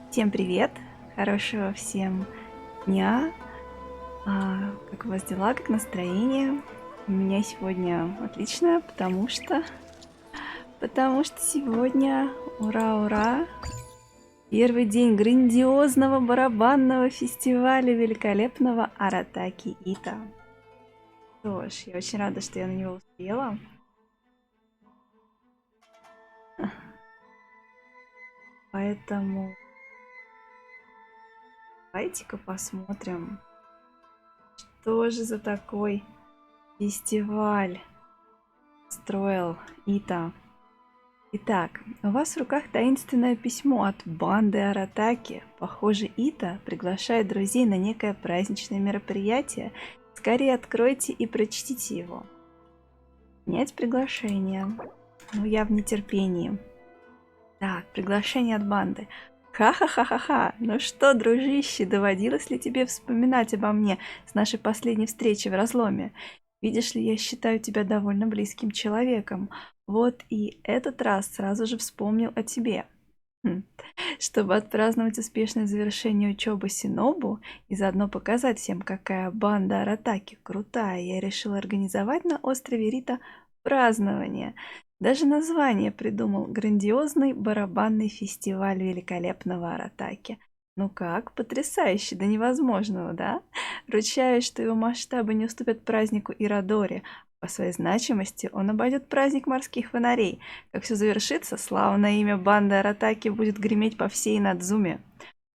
Всем привет! Хорошего всем дня! Как у вас дела, как настроение? У меня сегодня отлично, потому что сегодня, ура-ура, первый день грандиозного барабанного фестиваля великолепного Аратаки Итто. Что ж, я очень рада, что я на него успела. Поэтому давайте-ка посмотрим, что же за такой фестиваль строил Итто. Итак, у вас в руках таинственное письмо от банды Аратаки. Похоже, Итто приглашает друзей на некое праздничное мероприятие. Скорее откройте и прочтите его. Принять приглашение. Ну, я в нетерпении. Так, приглашение от банды. Ха-ха-ха-ха-ха. Ну что, дружище, доводилось ли тебе вспоминать обо мне с нашей последней встречи в разломе? Видишь ли, я считаю тебя довольно близким человеком. Вот и этот раз сразу же вспомнил о тебе. Чтобы отпраздновать успешное завершение учебы Синобу и заодно показать всем, какая банда Аратаки крутая, я решила организовать на острове Рита празднование. Даже название придумал: грандиозный барабанный фестиваль великолепного Аратаки. Ну как, потрясающе, до невозможного, да? Ручаюсь, что его масштабы не уступят празднику Ирадори. По своей значимости он обойдет праздник морских фонарей. Как все завершится, славное имя банды Аратаки будет греметь по всей Надзуме.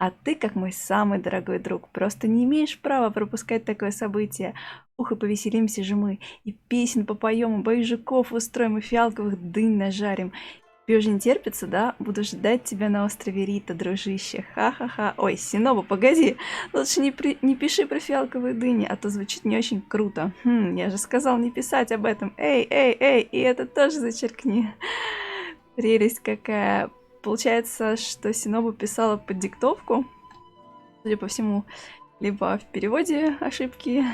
А ты, как мой самый дорогой друг, просто не имеешь права пропускать такое событие. Ух, и повеселимся же мы, и песен попоем, и боевиков устроим, и фиалковых дынь нажарим. Тебе уже не терпится, да? Буду ждать тебя на острове Рита, дружище. Ха-ха-ха. Ой, Синоба, погоди. Лучше не пиши про фиалковые дыни, а то звучит не очень круто. Я же сказал не писать об этом. Эй, эй, эй, и это тоже зачеркни. Прелесть какая. Получается, что Синобу писала под диктовку. Судя по всему, либо в переводе ошибки,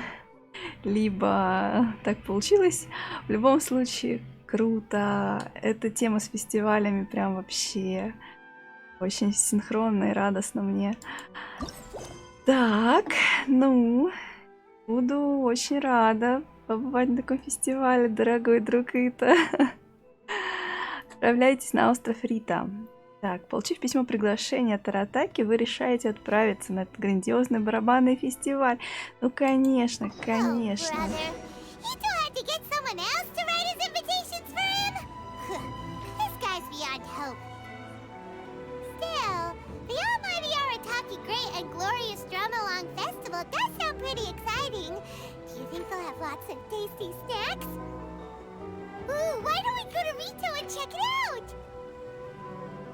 либо так получилось. В любом случае, круто. Эта тема с фестивалями прям вообще очень синхронно и радостно мне. Так, ну, буду очень рада побывать на таком фестивале, дорогой друг Итто. Отправляйтесь на остров Рита. Так, получив письмо приглашения от Аратаки, вы решаете отправиться на этот грандиозный барабанный фестиваль. Ну, конечно, конечно.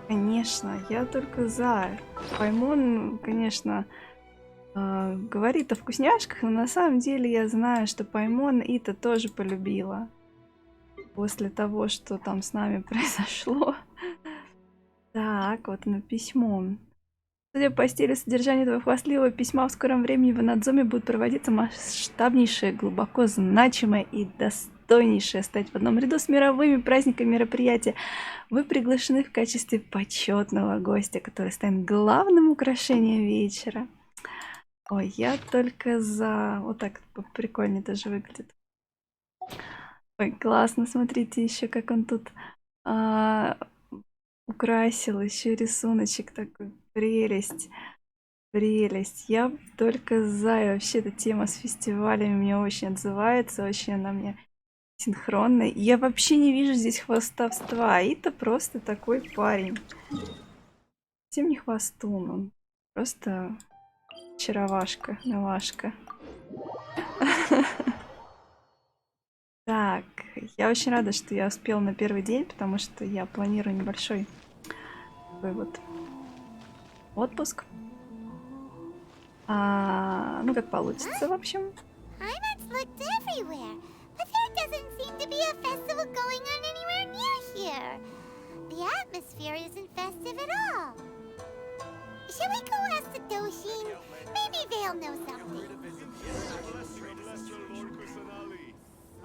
Конечно, я только за. Паймон, конечно, говорит о вкусняшках, но на самом деле я знаю, что Паймон Итто тоже полюбила. После того, что там с нами произошло. Так, вот оно письмо. Судя по стилю содержания этого хвастливого письма, в скором времени в Надзуме будет проводиться масштабнейшее, глубоко значимое и достойнейшее стать в одном ряду с мировыми праздниками мероприятия. Вы приглашены в качестве почетного гостя, который станет главным украшением вечера. Ой, я только за. Вот так прикольно даже выглядит. Ой, классно, смотрите еще, как он тут украсил, еще рисуночек такой. Прелесть. Прелесть. Я только за. И вообще эта тема с фестивалями мне очень отзывается. Очень она мне синхронная. Я вообще не вижу здесь хвастовства. А Итто просто такой парень. Совсем не хвастун. Он просто очаровашка, милашка. Так, я очень рада, что я успела на первый день, потому что я планирую небольшой такой вот отпуск. Ну, как получится, в общем.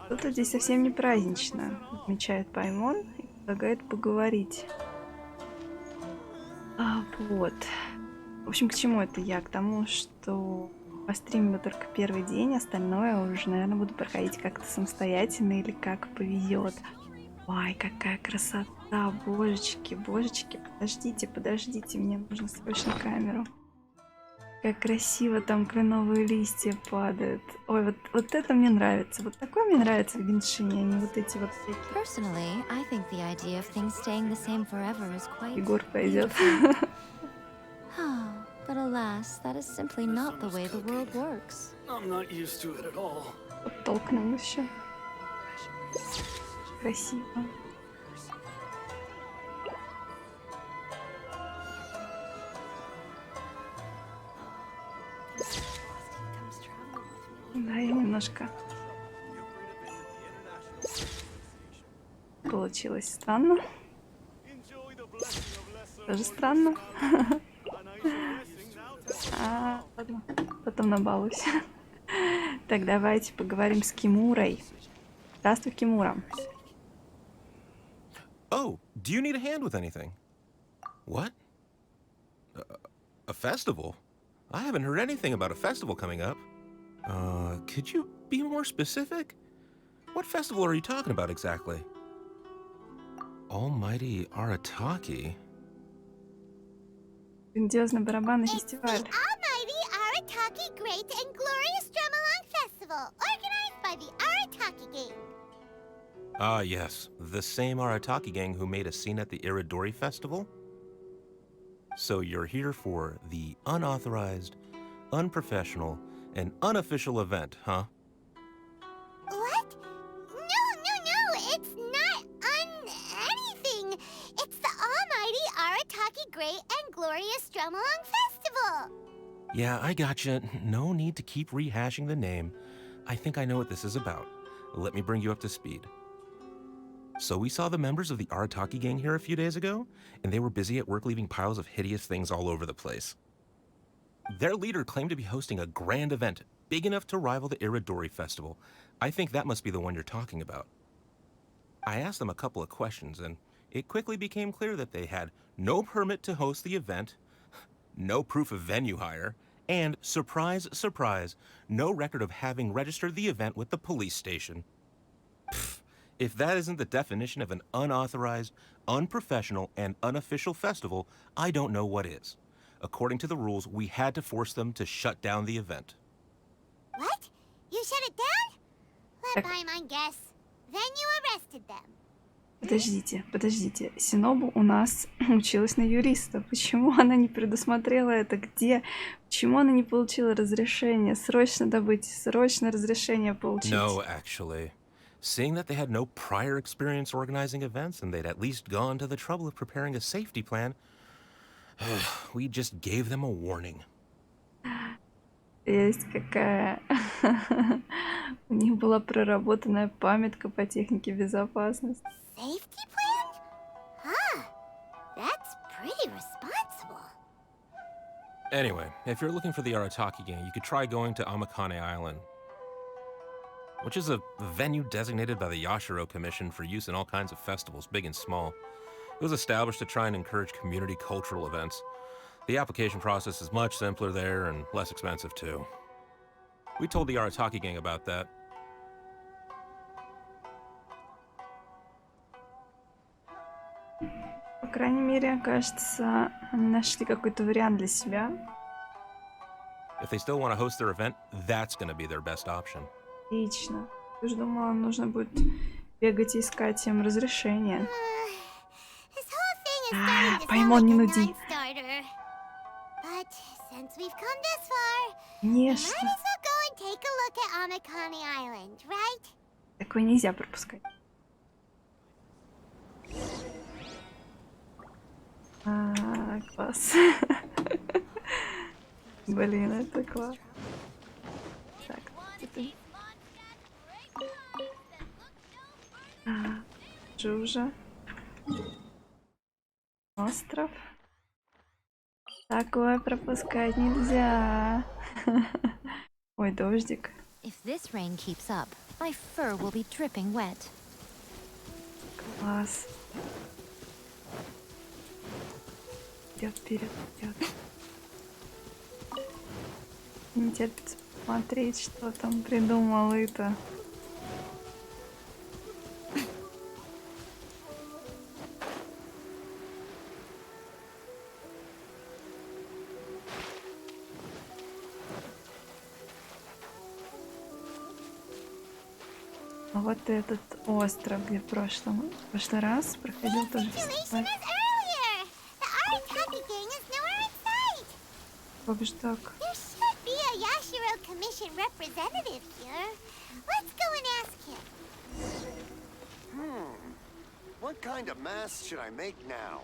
Что-то здесь совсем не празднично, отмечает Паймон и предлагает поговорить. Вот. В общем, к чему это я? К тому, что постримила только первый день, остальное уже, наверное, буду проходить как-то самостоятельно или как повезет. Ой, какая красота, божечки, божечки, подождите, мне нужно срочно камеру. Как красиво там кленовые листья падают. Ой, вот это мне нравится. Вот такое мне нравится в геншине, а не вот эти вот всякие. Personally, I think the idea of things staying the same forever is quite Егор пойдет. Oh, but alas, that is simply not the way the world works. I'm not used to it at all. Подтолкнул еще. Красиво. Да, я немножко получилось странно. Тоже странно. Ладно, потом набалуюсь. Так, давайте поговорим с Кимурой. Здравствуй, Кимура. Oh, do you need a hand with anything? What? A festival? I haven't heard anything about a festival coming up. Could you be more specific? What festival are you talking about exactly? Almighty Arataki? Грандиозный барабанный фестиваль. Almighty Arataki Great and Glorious Drumalong Festival, organized by the Arataki Gang. Ah, yes, the same Arataki gang who made a scene at the Iridori Festival? So you're here for the unauthorized, unprofessional, and unofficial event, huh? What? No, it's not anything. It's the Almighty Arataki Great and Glorious Drumalong Festival. Yeah, I gotcha. No need to keep rehashing the name. I think I know what this is about. Let me bring you up to speed. So we saw the members of the Arataki gang here a few days ago, and they were busy at work leaving piles of hideous things all over the place. Their leader claimed to be hosting a grand event, big enough to rival the Iridori Festival. I think that must be the one you're talking about. I asked them a couple of questions, and it quickly became clear that they had no permit to host the event, no proof of venue hire, and, surprise, surprise, no record of having registered the event with the police station. Pfft. If that isn't the definition of an unauthorized, unprofessional, and unofficial festival, I don't know what is. According to the rules, we had to force them to shut down the event. What? You shut it down? Let by my guess. Then you arrested them. Подождите. Синобу у нас училась на юриста. Почему она не предусмотрела это? Где? Почему она не получила разрешение? Срочно добыть, срочно разрешение получить. No, actually. Seeing that they had no prior experience organizing events and they'd at least gone to the trouble of preparing a safety plan, we just gave them a warning. Есть какая. У них была проработанная памятка по технике безопасности. Safety plan? Huh. That's pretty responsible. Anyway, if you're looking for the Arataki gang, you could try going to Amakane Island, which is a venue designated by the Yashiro Commission for use in all kinds of festivals, big and small. It was established to try and encourage community cultural events. The application process is much simpler there and less expensive too. We told the Arataki gang about that. По крайней мере, кажется, они нашли какой-то вариант для себя. If they still want to host their event, that's going to be their best option. Отлично. Я же думала, нужно будет бегать и искать им разрешение. This whole thing is starting to Поймон, sound не like a нуди. non-starter. But since we've come this far, we might Конечно. as well go and take a look at Amakane Island, right? Такое нельзя пропускать. Класс. Блин, это класс. Так, это... Жужа. Остров. Такое пропускать нельзя. Ой, дождик. If this rain keeps up, my fur will be dripping wet. Класс. Вперед. Не терпится посмотреть, что там придумал это. А вот этот остров, где в прошлый раз проходил тоже Situation фестиваль. as earlier. The Arataki gang is nowhere in sight. Как же так? There should be a Yashiro Commission representative here. Let's go and ask him. What kind of mask should I make now?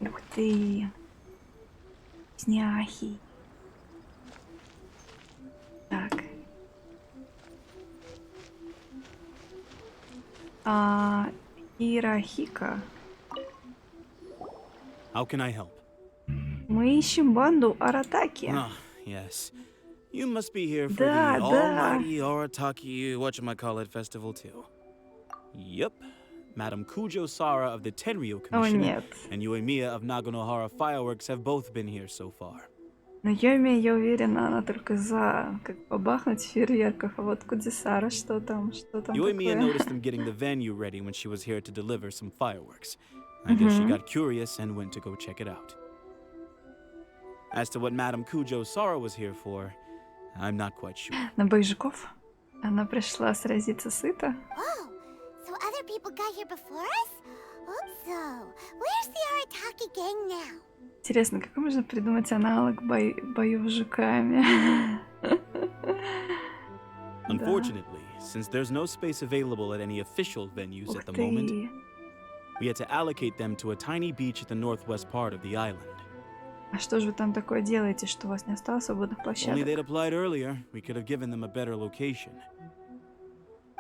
Ух ты. Сняхи. Так. Ирахика. How can I help? Мы ищем банду Аратаки. Ah, yes. You must be here for Да, the да. almighty Arataki whatchamacallit festival too. Yep. Madam Kujo Sara of the Tenryo О, Commission нет. and Uemiya of Naganohara Fireworks have both been here so far. Но Йоми, я уверена, она только за как побахнуть фейерверков. А вот Кудзисара, что там Uemiya такое? noticed them getting the venue ready when she was here to deliver some fireworks. I guess she got curious and went to go check it out. As to what Madam Kujo Sara was here for, I'm not quite sure. На боевиков? Она пришла сразиться с Итто? Oh, so other people got here before us? So, where's the Arataki gang now? Интересно, как можно придумать аналог боев с жуками? Unfortunately, since there's no space available at any official venues Ух at the moment, ты. we had to allocate them to a tiny beach at the northwest part of the island. А что же вы там такое делаете, что у вас не осталось свободных If only площадок? they'd applied earlier, we could have given them a better location.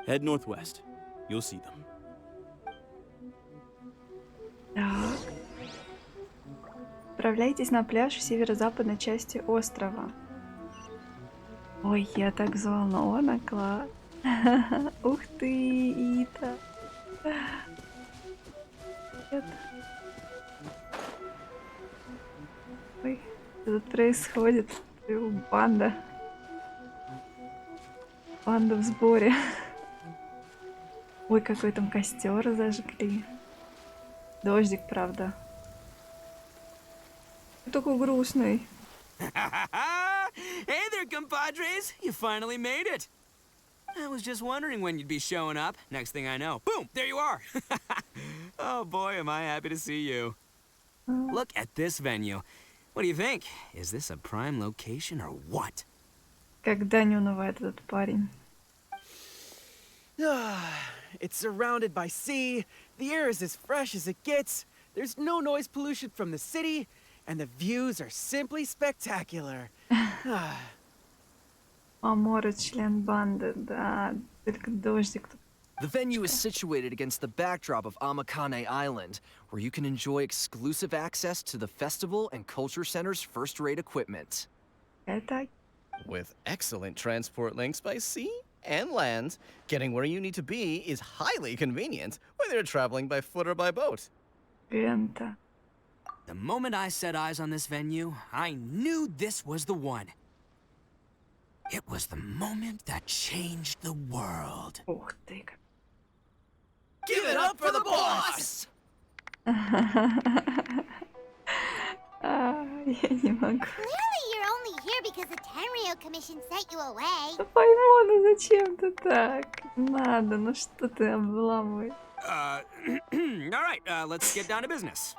Head northwest. You'll see them. Так. Отправляйтесь на пляж в северо-западной части острова. Ой, я так взволнована, класс. Ух ты, Итто. Привет. Ой, что тут происходит? Банда. Банда в сборе. Ой, какой там костер зажгли. Дождик, правда. Такой грустный. Hey there, compadres! You finally made it! I was just wondering when you'd be showing up. Next thing I know, boom, there you are! Oh boy, am I happy to see you. Look at this venue. What do you think? Is this a prime location or what? Когда не унывает этот парень. It's surrounded by sea, the air is as fresh as it gets, there's no noise pollution from the city, and the views are simply spectacular. Амора, член банды, да. Только дождик тут. The venue is situated against the backdrop of Amakane Island, where you can enjoy exclusive access to the festival and culture center's first-rate equipment. Это With excellent transport links by sea and land, getting where you need to be is highly convenient, whether you're traveling by foot or by boat. Гента. The moment I set eyes on this venue, I knew this was the one. It was the moment that changed the world. Ух ты. Give it up for the boss! Я не могу. Clearly you're only here because the Tenryo Commission sent you away. Да пойму, ну зачем ты так? Не надо, ну что ты обламываешь? All right, let's get down to business.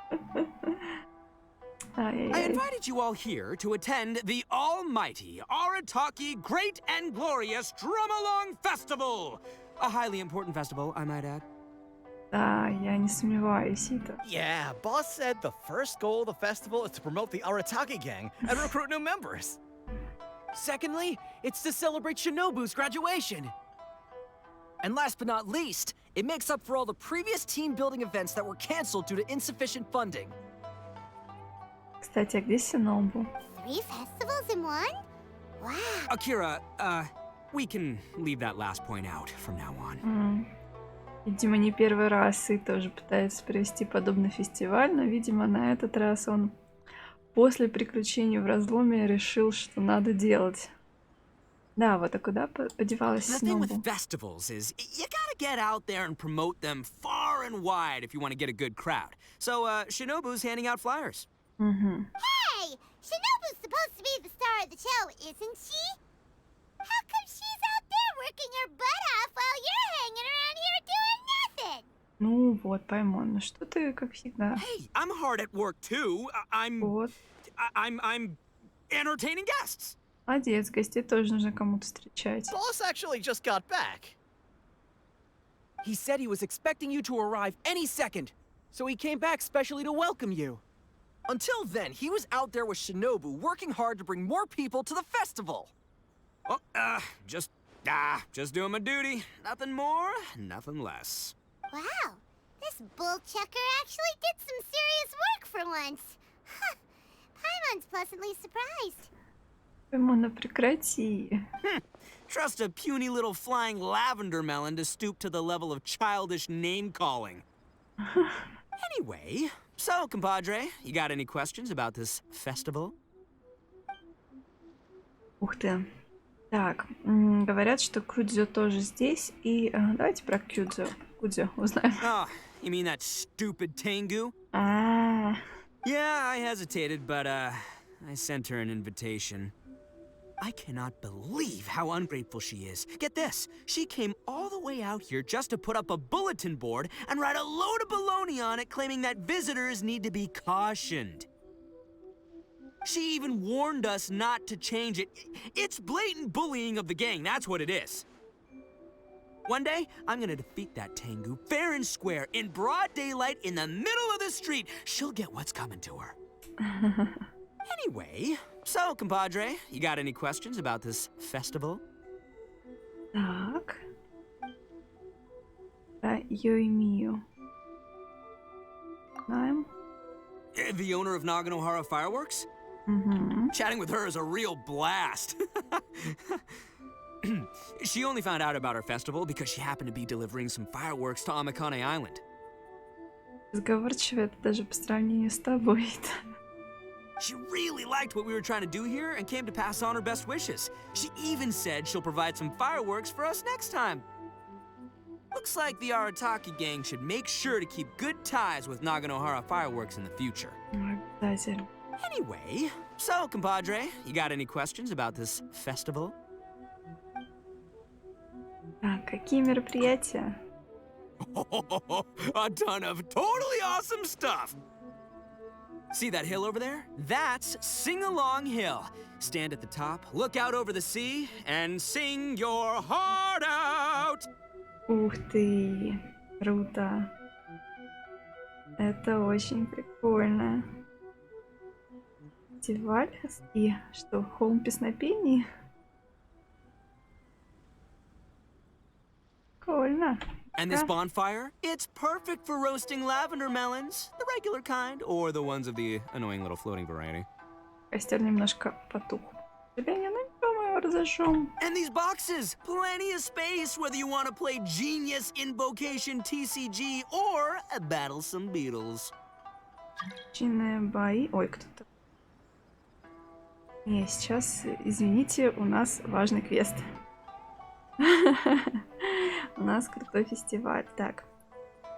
I Ай-яй-яй. invited you all here to attend the almighty Arataki Great and Glorious Drum-Along Festival! A highly important festival, I might add. Да, я не сомневаюсь, Итто. Yeah, boss said the first goal of the festival is to promote the Arataki gang and recruit new members. Secondly, it's to celebrate Shinobu's graduation. And last but not least, it makes up for all the previous team-building events that were canceled due to insufficient funding. Кстати, а где Синобу? 3 festivals in one? Wow. Akira, we can leave that last point out from now on. Видимо, не первый раз и тоже пытается провести подобный фестиваль, но, видимо, на этот раз он После приключений в разломе решил, что надо делать. Да, вот, а куда подевалась The thing with Синобу? festivals is you gotta get out there and promote them far and wide if you want to get a good crowd. So, Shinobu's handing out flyers. Угу. Hey, Shinobu's supposed to be the star of the show, isn't she? How come she's out there working her butt off while you're hanging around here doing nothing? Ну вот, Паймон, ну что ты, как всегда. Hey, I'm hard at work too. Вот. I'm entertaining guests. Молодец, гостей тоже нужно кому-то встречать. Boss actually just got back. He said he was expecting you to arrive any second, so he came back specially to welcome you. Until then, he was out there with Shinobu working hard to bring more people to the festival. Oh, just doing my duty. Nothing more, nothing less. Wow, this bull chucker actually did some serious work for once. Huh. Paimon's pleasantly surprised. Паймон, ну прекрати. Trust a puny little flying lavender melon to stoop to the level of childish name-calling. Anyway, so, compadre, you got any questions about this festival? Ух ты. Так, говорят, что Кудзё тоже здесь. И давайте про Кудзё узнаем. Oh, you mean that stupid Tengu? А, Yeah, I hesitated, but, I sent her an invitation. I cannot believe how ungrateful she is. Get this, she came all the way out here just to put up a bulletin board and write a load of baloney on it claiming that visitors need to be cautioned. She even warned us not to change it. It's blatant bullying of the gang, that's what it is. One day, I'm gonna defeat that Tengu fair and square in broad daylight in the middle of the street. She'll get what's coming to her. Anyway, so, compadre, you got any questions about this festival? так. Про Йоймию. Знаем. The owner of Naganohara Fireworks? Угу. Chatting with her is a real blast. She only found out about our festival because she happened to be delivering some fireworks to Amakane Island. Разговорчивая даже по сравнению с тобой. She really liked what we were trying to do here and came to pass on her best wishes. She even said she'll provide some fireworks for us next time. Looks like the Arataki gang should make sure to keep good ties with Naganohara Fireworks in the future. Обязательно. Anyway, so, compadre, you got any questions about this festival? Так, какие мероприятия? A ton of totally awesome stuff! See that hill over there? That's Sing Along Hill. Stand at the top, look out over the sea, and sing your heart out! Ух ты, круто. Это очень прикольно. Фестиваль и что, холм песнопений? Прикольно. And this bonfire? It's perfect for roasting lavender melons, the regular kind, or the ones of the annoying little floating variety. Костер немножко потух. К сожалению, ну ничего, мы его разожжем. And these boxes! Plenty of space whether you want to play Genius Invocation TCG or battle some beetles. Чинные бои. Ой, кто-то. Не, сейчас, извините, у нас важный квест. У нас крутой фестиваль. Так,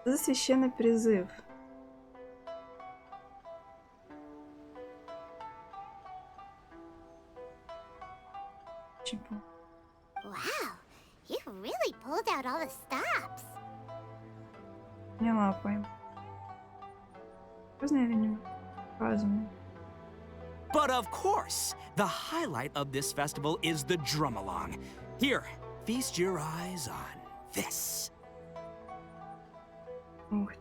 за священный призыв. Чего? Wow, you really pulled out all the stops. Не лапаем. Поздно или не показываем? But of course, the highlight of this festival is the drum-along. Here, feast your eyes on this. Ух.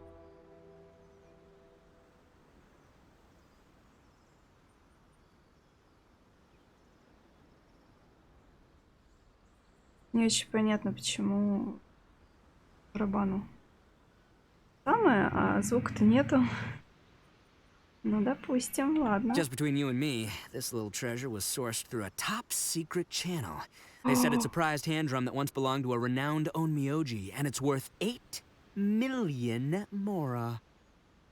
Не очень понятно, почему барабану самое, а звука-то нету. Ну, допустим, ладно. Just between you and me, this little treasure was sourced through a top-secret channel. They said it's a prized hand drum that once belonged to a renowned onmyoji, and it's worth 8 million mora.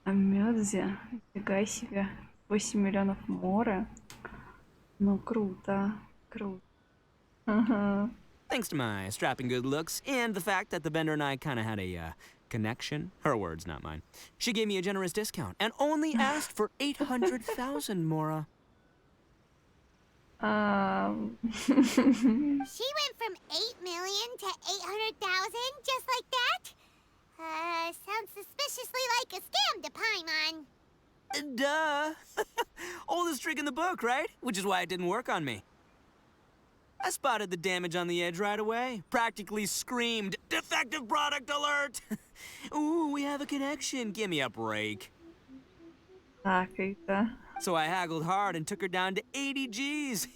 А Мёдзи, нифига себе. 8 миллионов мора. Ну, круто. Круто. Ага. Thanks to my strapping good looks and the fact that the vendor and I kind of had a connection. Her words, not mine. She gave me a generous discount and only asked for 800,000, Mora. She went from 8 million to 800,000 just like that? Sounds suspiciously like a scam to Paimon. Duh. Oldest trick in the book, right? Which is why it didn't work on me. I spotted the damage on the edge right away. Practically screamed, "Defective product alert!" Ooh, we have a connection. Give me a break. Так, это... So I haggled hard and took her down to 80 G's.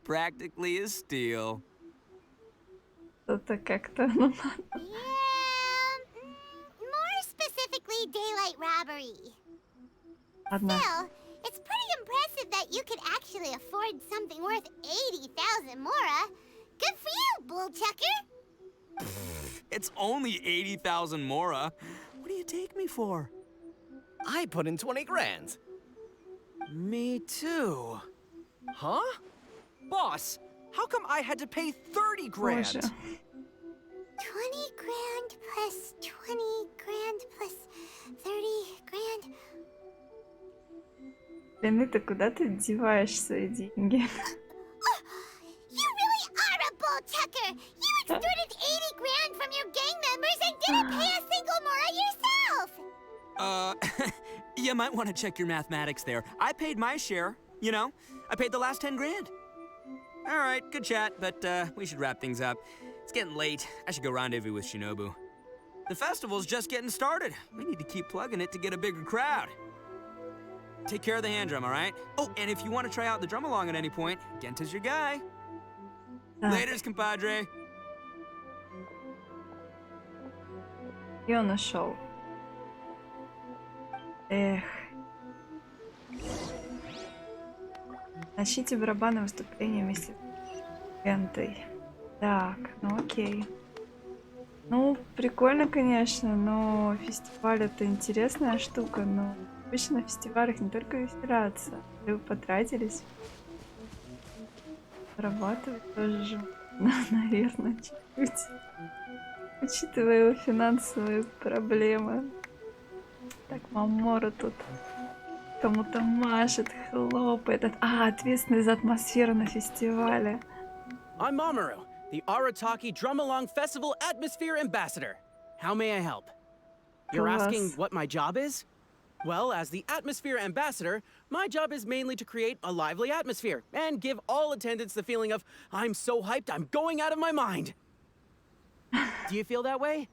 Practically a steal. Это как-то... Ну, Yeah, more specifically daylight robbery. ладно. Still, it's pretty impressive that you could actually afford something worth 80,000 Mora. Good for you, bullchucker. It's only 80,000 Mora. What do you take me for? I put in 20 grand. Me too. Huh? Boss, how come I had to pay 30 grand? Боже. 20 grand plus 20 grand plus 30 grand. Блин, это куда ты деваешь свои деньги? You really are a bullchucker. You extorted 80 grand from your gang members and didn't pay a single Mora yourself. You might want to check your mathematics there. I paid my share, you know? I paid the last 10 grand. All right, good chat, but we should wrap things up. It's getting late. I should go rendezvous with Shinobu. The festival's just getting started. We need to keep plugging it to get a bigger crowd. Take care of the hand drum, all right? Oh, and if you want to try out the drum along at any point, Genta's your guy. Так, Laters, compadre. и он ушел. Эх. Начните барабанное выступление вместе с Гентой. Так, ну окей. Ну, прикольно, конечно, но фестиваль это интересная штука, но обычно на фестивалях не только веселятся. Вы потратились. Зарабатывать тоже же, наверное, чуть-чуть. Учитывая его финансовые проблемы. Так, Мамора тут кому-то машет, хлопает. Ответственный за атмосферу на фестивале. I'm Mamoru, the Arataki Drum Along Festival Atmosphere Ambassador. How may I help? You're asking Класс. what my job is? Well, as the Atmosphere Ambassador, my job is mainly to create a lively atmosphere and give all attendants the feeling of, I'm so hyped, I'm going out of my mind. Do you feel that way?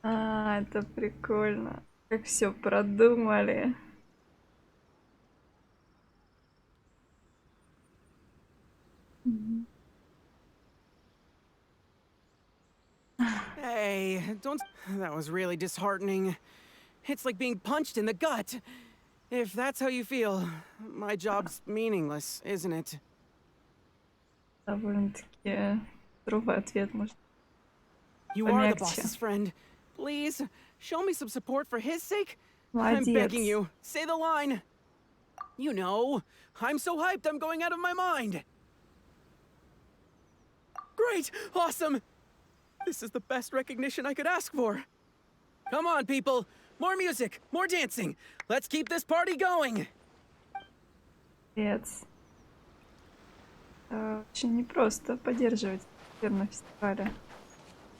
Это прикольно. Как все продумали. Hey, don't... That was really disheartening. It's like being punched in the gut. If that's how you feel, my job's meaningless, isn't it? Довольно-таки суровый ответ, может. You are the Помягче. boss's friend. Please, show me some support for his sake. I'm begging Молодец. you, say the line. You know, I'm so hyped I'm going out of my mind. Great, awesome. This is the best recognition I could ask for. Come on, people. More music, more dancing. Let's keep this party going. Молодец. Очень непросто поддерживать атмосферу на фестивале.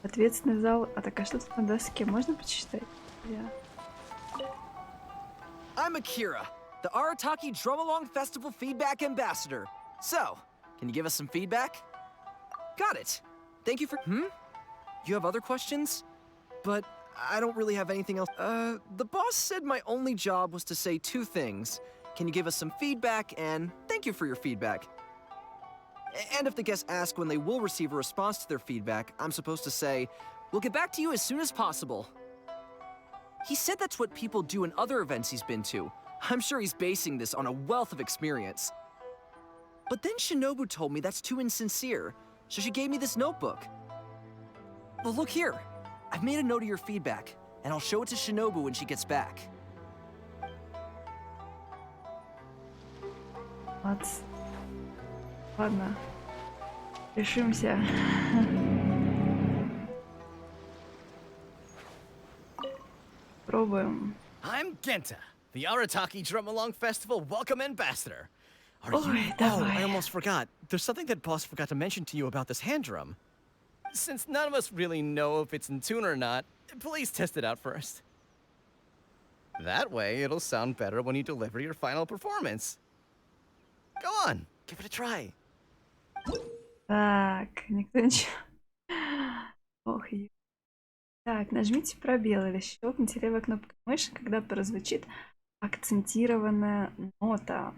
Ответственный зал. Так, а что тут на доске? Можно почитать? I'm Akira, the Arataki Drum Along Festival Feedback Ambassador. So, can you give us some feedback? Got it. Thank you for... You have other questions? But I don't really have anything else. The boss said my only job was to say two things. Can you give us some feedback, and thank you for your feedback. And if the guests ask when they will receive a response to their feedback, I'm supposed to say, we'll get back to you as soon as possible. He said that's what people do in other events he's been to. I'm sure he's basing this on a wealth of experience. But then Shinobu told me that's too insincere, so she gave me this notebook. Well, look here. I've made a note of your feedback, and I'll show it to Shinobu when she gets back. Молодцы. Ладно. Решимся. Пробуем. I'm Genta, the Arataki Drum Along Festival Welcome Ambassador. Are Ой, you? давай. Oh, I almost forgot. There's something that Boss forgot to mention to you about this hand drum. Since none of us really know if it's in tune or not, please test it out first. That way, it'll sound better when you deliver your final performance. Go on, give it a try. Так, никто ничего. Ох, так, нажмите пробел или щелкните левой кнопкой мыши, когда прозвучит акцентированная нота.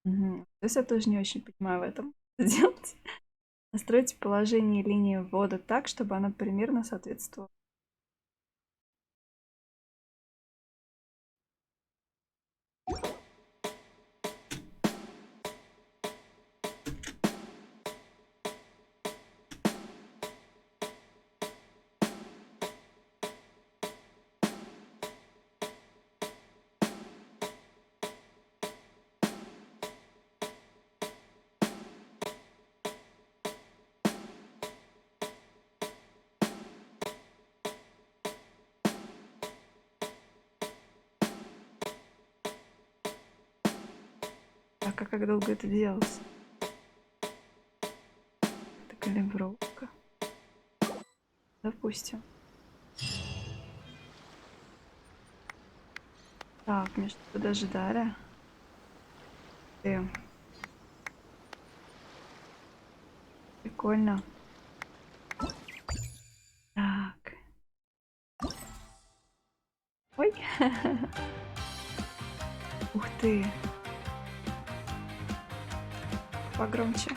Угу. То есть я тоже не очень понимаю в этом, что делать. Настройте положение линии ввода так, чтобы она примерно соответствовала. Так, а как долго это делалось? Это калибровка. Допустим. Так, мне что-то даже дали. Прикольно. Так. Ой. Ух ты. Погромче.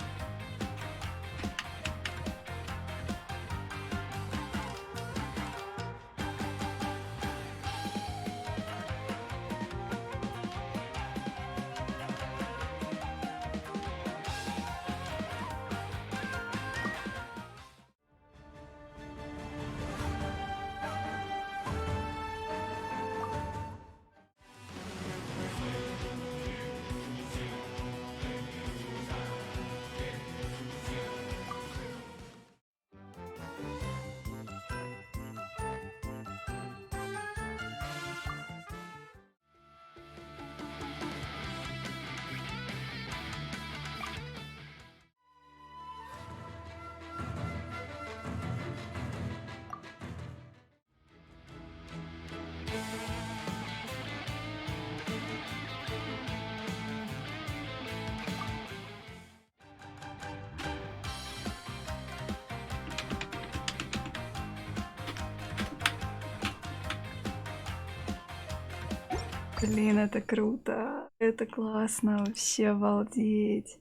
Блин, это круто. Это классно. Вообще обалдеть.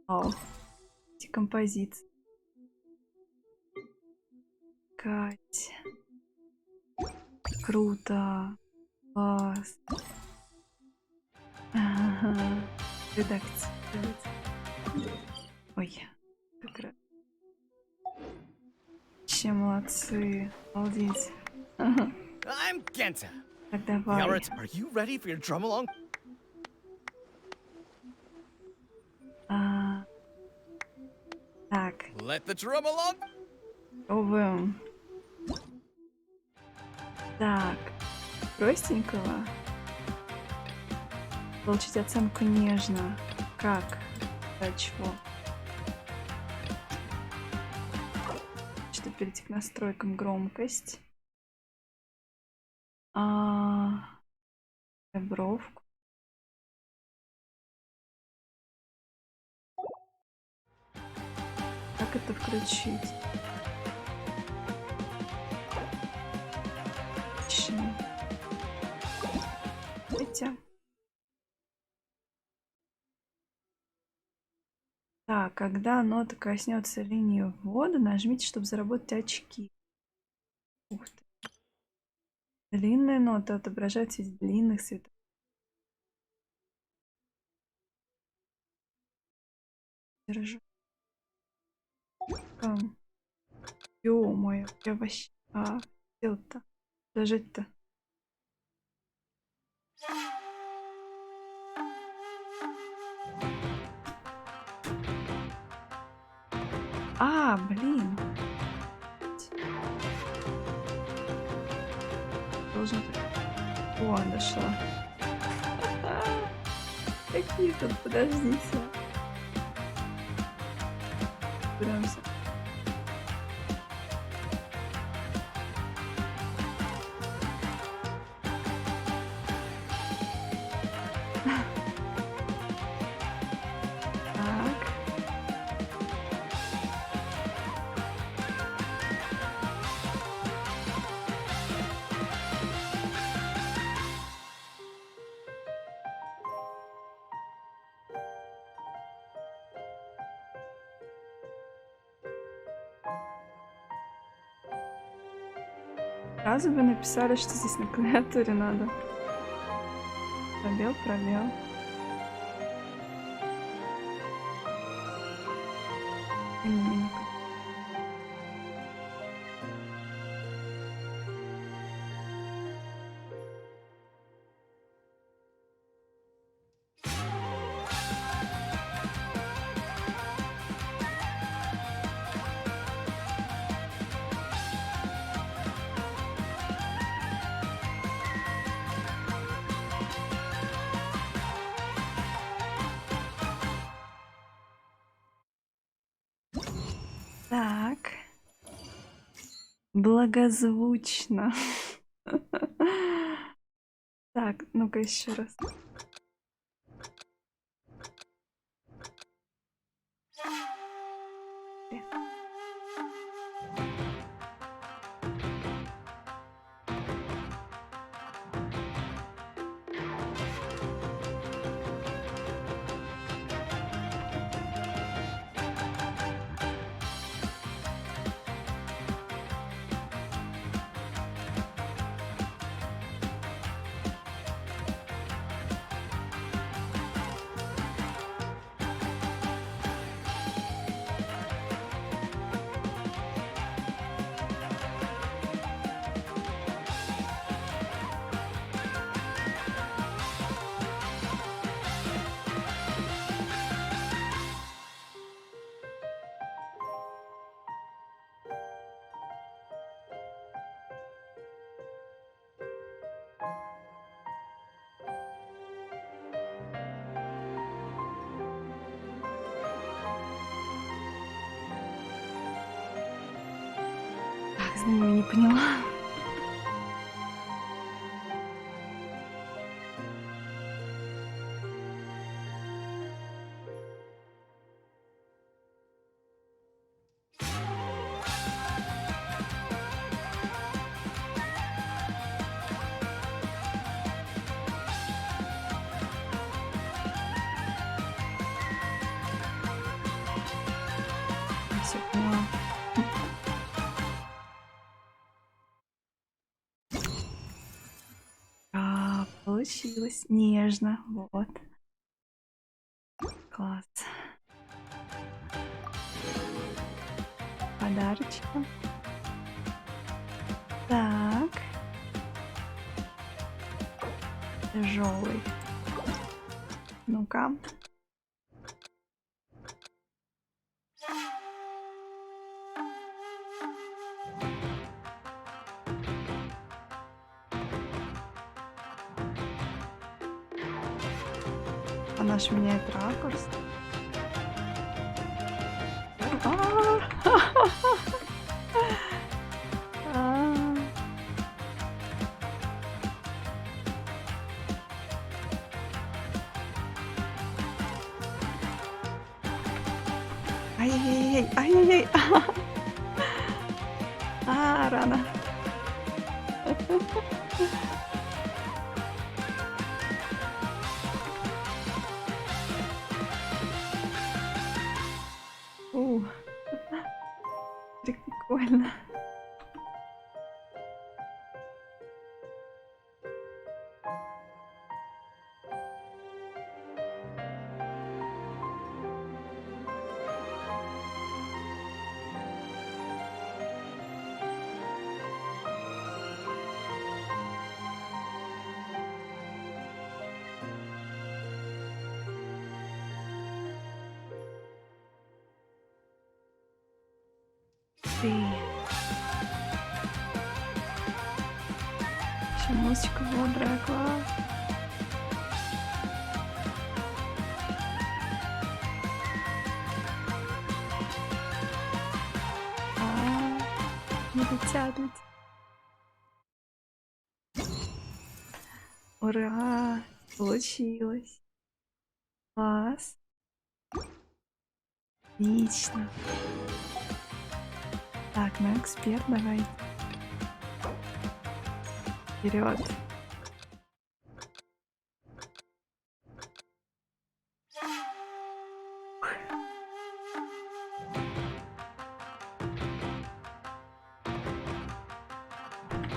Вау. Эти композиции. Кать. Круто. Класс. Ага. Редактировать. Ой. Как раз. Вообще молодцы. Обалдеть. Ага. I'm Genta. Так, давай. Are you ready for your drum along? Так. Let the drum along. Пробуем. Так. Простенького. Получить оценку нежно. Как? Да, чего? Что перейти к настройкам громкость. Бровку. Как это включить? Видите? Так, когда нота коснется линии ввода, нажмите, чтобы заработать очки. Ух ты. Длинная нота отображается в длинных цветах. Держу. Ё-моё, я вообще... делать-то? Зажать-то? А, блин. Должен... О, дошла. Какие тут, подождите. Беремся. Так. Сразу бы написали, что здесь на клавиатуре надо. Пробел, пробел. Не. Так. Благозвучно. Так, ну-ка еще раз. Так, знаю, не поняла. Все поняла. Получилось нежно, вот. Класс. Подарочки. Так. Тяжелый. Ну-ка. Она ж меняет ракурс. Ай-яй-яй, ай-яй-яй. Рано. Прикольно. Ты. Еще музычка бодрая, класс. Не летят. Ура! Получилось. Класс. Отлично. Так, ну эксперт, давай. Вперед.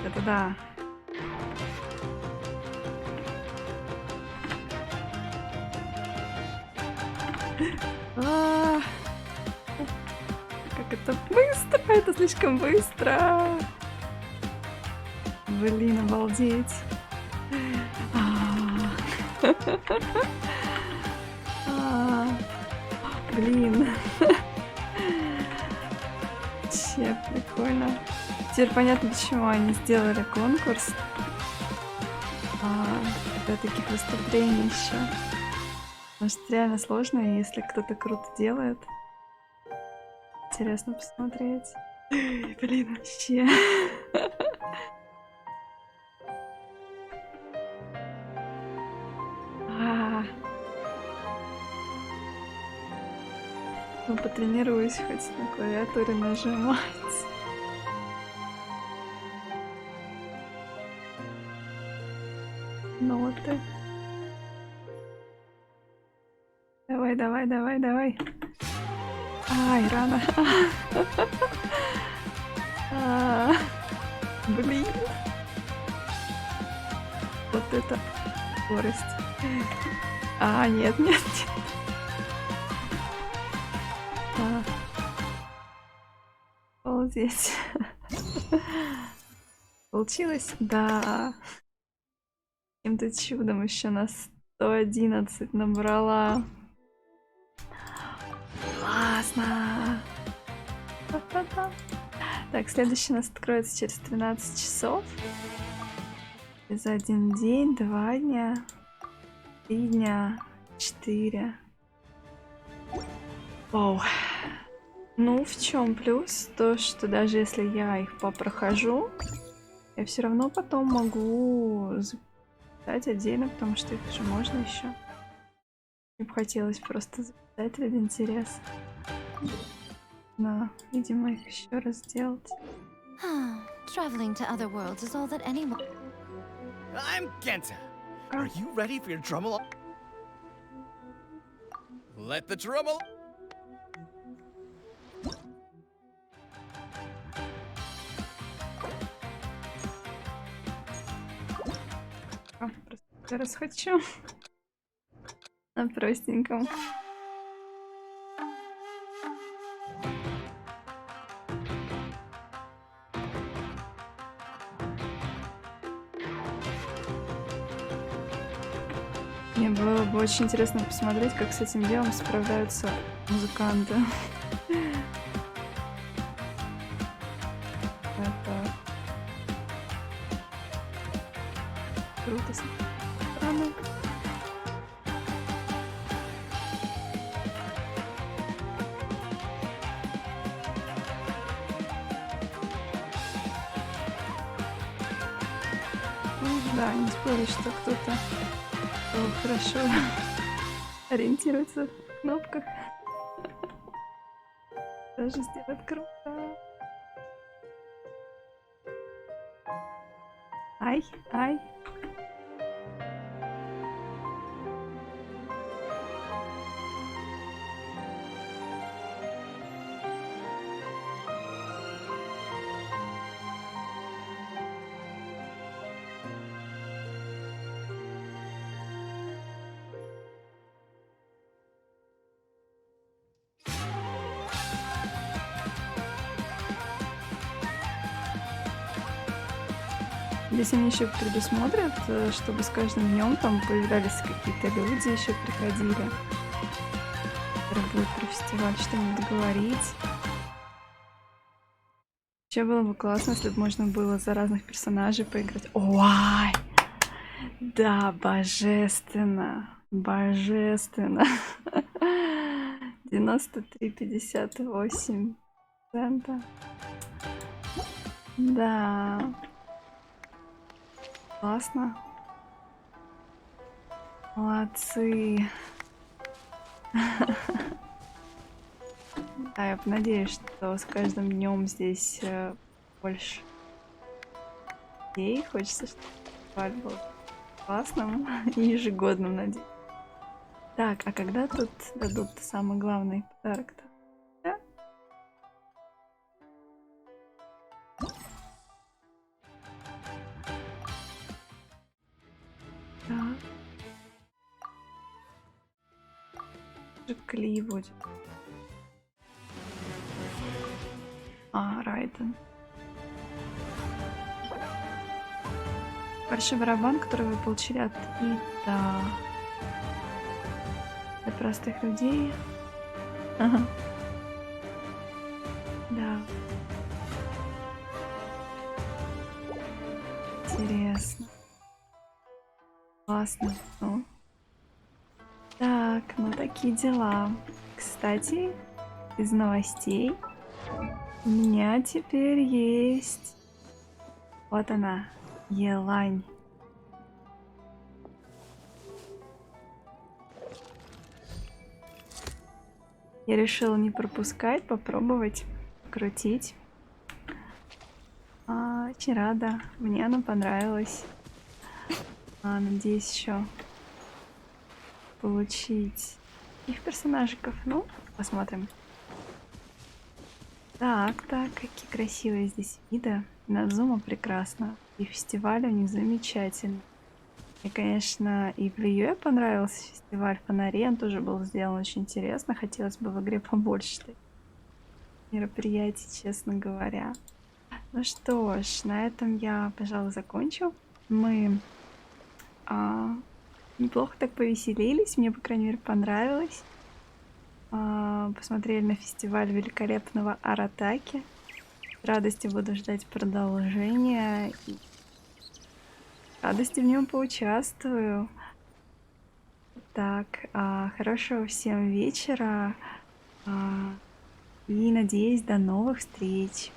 Это да. А, как это быстро! Это слишком быстро! Блин, обалдеть! Блин! Вообще прикольно. Теперь понятно, почему они сделали конкурс для таких выступлений еще. Потому что реально сложно, и если кто-то круто делает, интересно посмотреть. Блин, вообще. Ну, потренируюсь хоть на клавиатуре нажимать. Ноты. Давай, давай, давай, давай. Ай, рано. Блин. Вот это скорость. Нет, нет, нет. Обалдеть. Получилось? Да. Каким-то чудом еще на 111 набрала. Классно! Так, следующий у нас откроется через 13 часов. За 1 день, 2 дня, 3 дня, 4. Вау. Ну, в чем плюс? То, что даже если я их попрохожу, я все равно потом могу записать отдельно, потому что их же можно еще. Мне бы хотелось просто записать ради интереса. Но, видимо, их еще раз сделать. Traveling to other worlds is all that anyone. I'm Genta. Are you ready for your drum along? Let the drum along. Просто раз хочу. На простеньком. Мне было бы очень интересно посмотреть, как с этим делом справляются музыканты. Это круто. Странно. Да, не спорю, что кто-то хорошо ориентируется в кнопках. Даже сделать круто. Ай, ай. Здесь они еще предусмотрят, чтобы с каждым днем там появлялись какие-то люди, еще приходили, которые будут про фестиваль что-нибудь говорить. Вообще было бы классно, если бы можно было за разных персонажей поиграть. Ой! Да, божественно. Божественно. 93,58%. Да. Классно. Молодцы. Да, я надеюсь, что с каждым днем здесь больше людей. Хочется, чтобы фестиваль был классным и ежегодным, надеюсь. Так, а когда тут дадут самый главный подарок-то? Да? Так. Кли будет. А, Райден. Большой барабан, который вы получили от Итто. Для простых людей. Ага. Да. Интересно. Классно. Ну. Так, ну такие дела. Кстати, из новостей у меня теперь есть... Вот она, елань. Я решила не пропускать, попробовать крутить. Очень рада, мне она понравилась. Надеюсь еще получить их персонажиков. Ну, посмотрим. Так, какие красивые здесь виды. Надзума прекрасно. И фестиваль у них замечательный. И, конечно, и в Лиюэ понравился фестиваль фонарей. Он тоже был сделан очень интересно. Хотелось бы в игре побольше таких мероприятий, честно говоря. Ну что ж, на этом я, пожалуй, закончу. Мы неплохо так повеселились. Мне, по крайней мере, понравилось. Посмотрели на фестиваль великолепного Аратаки. С радостью буду ждать продолжения. И с радостью в нем поучаствую. Так, хорошего всем вечера. И надеюсь, до новых встреч.